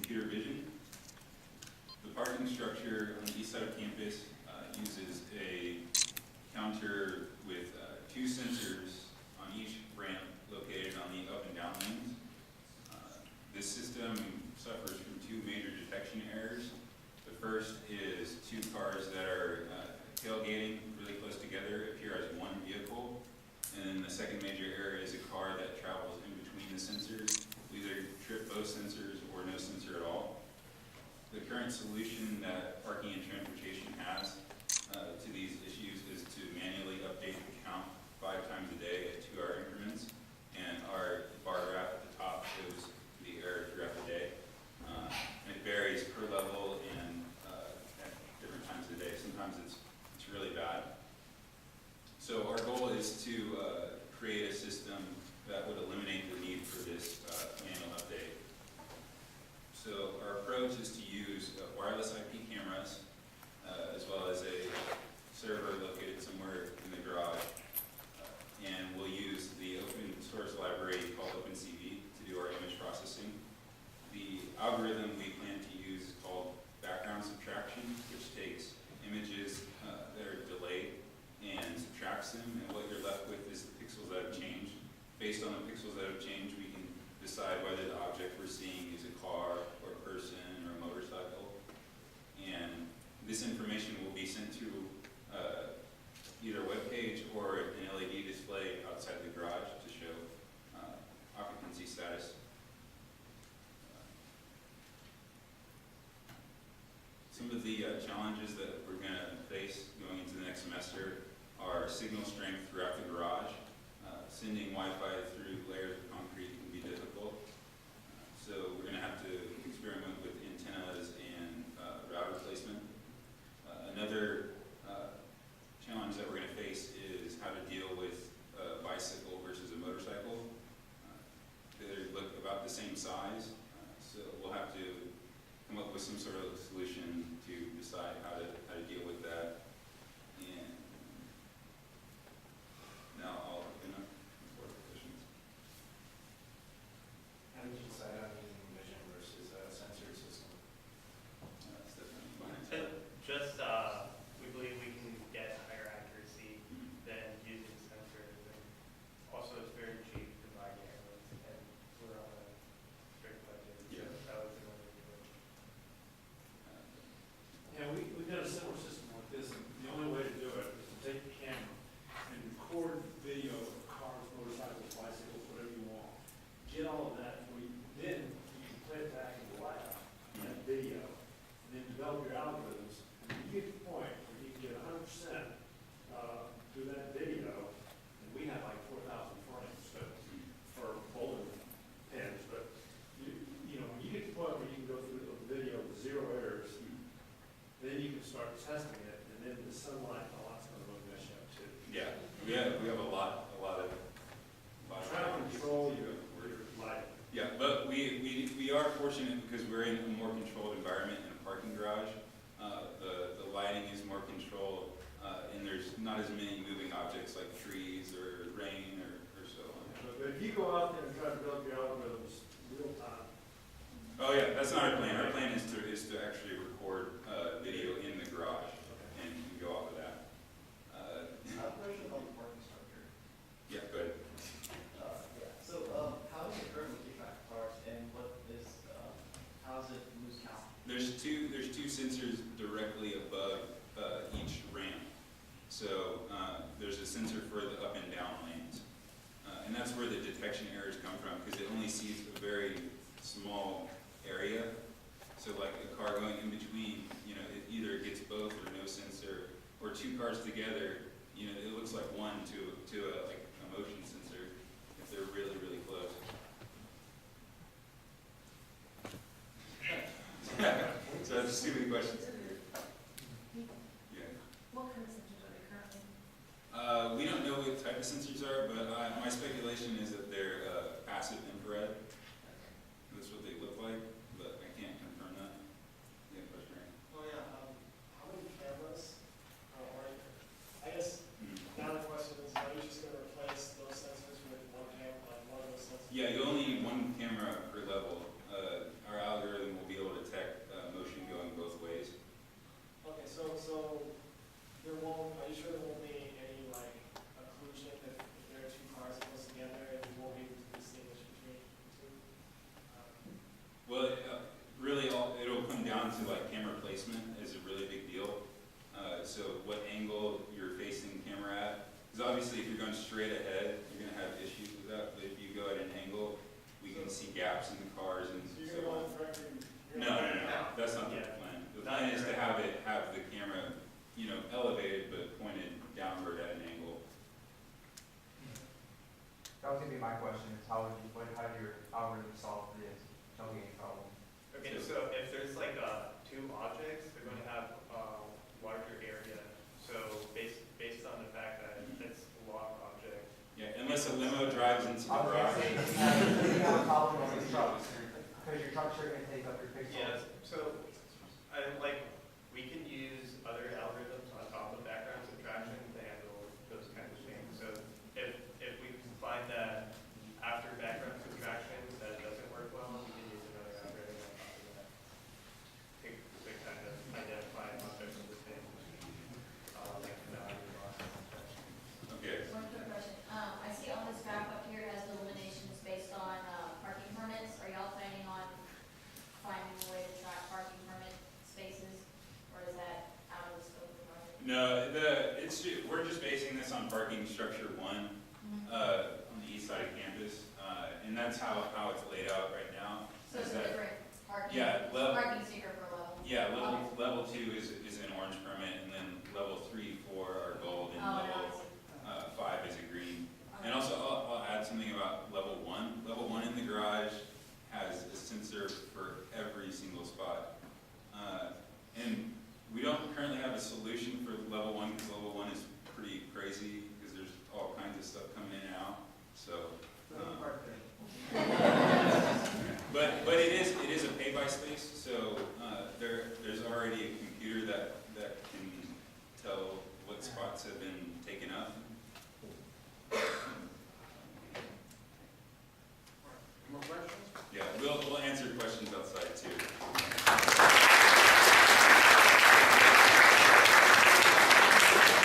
computer vision. The parking structure on the east side of campus uses a counter with 2 sensors on each ramp located on the up and down lanes. This system suffers from 2 major detection errors. The first is 2 cars that are tailgating really close together appear as one vehicle. And then the second major error is a car that travels in between the sensors. We either trip both sensors or no sensor at all. The current solution that Parking and Transportation has to these issues is to manually update the count 5 times a day at 2-hour increments. And our bar graph at the top shows the error throughout the day. And it varies per level and at different times of the day. Sometimes it's really bad. So our goal is to create a system that would eliminate the need for this manual update. So our approach is to use wireless IP cameras as well as a server located somewhere in the garage. And we'll use the open source library called OpenCV to do our image processing. The algorithm we plan to use is called background subtraction, which takes images that are delayed and subtracts them, and what you're left with is the pixels that have changed. Based on the pixels that have changed, we can decide whether the object we're seeing is a car or a person or a motorcycle. And this information will be sent to either a web page or an LED display outside the garage to show occupancy status. Some of the challenges that we're going to face going into the next semester are signal strength throughout the garage. Sending Wi-Fi through layers of concrete can be difficult. So we're going to have to experiment with antennas and router placement. Another challenge that we're going to face is how to deal with a bicycle versus a motorcycle. They look about the same size, so we'll have to come up with some sort of solution to decide how to deal with that. And now I'll open up for questions. How did you decide on using vision versus a sensory system? That's definitely fine. Just, we believe we can get higher accuracy than using sensors. And also, it's very cheap to buy cameras, and we're on a strict budget. Yeah. So that was another reason. Yeah, we've got a similar system like this, and the only way to do it is to take the camera and record video of cars, motorcycles, bicycles, whatever you want. Get all of that, then you can play it back in the lab, that video, and then develop your algorithms. And when you get to the point where you can get 100% through that video, and we have like 4,000 frames for bowling pins, but you know, when you get to the point where you can go through the video with 0 errors, then you can start testing it, and then the sunlight and all that's going to really mess you up too. Yeah, we have a lot of Try to control your light. Yeah, but we are fortunate because we're in a more controlled environment in a parking garage. The lighting is more controlled, and there's not as many moving objects like trees or rain or so on. But if you go out there and try to develop your algorithms real time. Oh yeah, that's not our plan. Our plan is to actually record video in the garage and go off of that. I have a question about the parking structure. Yeah, go ahead. So, how is it currently keep track of cars, and how does it lose count? There's two sensors directly above each ramp. So there's a sensor for the up and down lanes, and that's where the detection errors come from because it only sees a very small area. So like a car going in between, you know, it either gets both or no sensor, or 2 cars together, you know, it looks like one to like a motion sensor if they're really, really close. So that's too many questions. Yeah. What kind of sensors are they currently? We don't know what type of sensors are, but my speculation is that they're passive infrared. That's what they look like, but I can't confirm that. Yeah, question, right? Oh yeah, how many cameras are I guess now the question is, are you just going to replace those sensors with one of those sensors? Yeah, you only need 1 camera per level. Our algorithm will be able down to like camera placement is a really big deal. So what angle you're facing the camera at, because obviously if you're going straight ahead, you're gonna have issues with that, but if you go at an angle, we can see gaps in the cars and So you're so gonna on. want directly. No, that's not the Yeah. plan. The plan is to have the camera, you know, elevated but pointed downward at an angle. That was gonna be my question, is how do your algorithm solve this tailgating problem? Okay, so if there's like two objects, they're going to have larger area. So based on the fact that it's a long object. Yeah, unless a limo drives into the I was garage. gonna say, you have a problem with these trucks, because your trucks are gonna take up your pixels. Yeah, so like we can use other algorithms on top of background subtraction to handle those kinds of things. So if we find that after background subtraction that it doesn't work well, we can use another algorithm on top of that to kind of identify objects of the same like value loss subtraction. Okay. One quick question. I see on this graph up here it has the eliminations based on parking permits. Are y'all planning on finding a way to track parking permit spaces, or is that out of the scope of our? No, we're just basing this on parking structure 1 on the east side of campus, and that's how it's laid out right now. So it's Is a that- different parking, Yeah, parking sticker per level? Yeah, level 2 is an orange permit, and then level 3, 4 are gold, and Oh, level I see. 5 is a green. Okay. And also, I'll add something about level 1. Level 1 in the garage has a sensor for every single spot. And we don't currently have a solution for level 1, because level 1 is pretty crazy, because there's all kinds of stuff coming in and out, so. But it is a pay by space, so there's already a computer that can tell what spots have been taken up.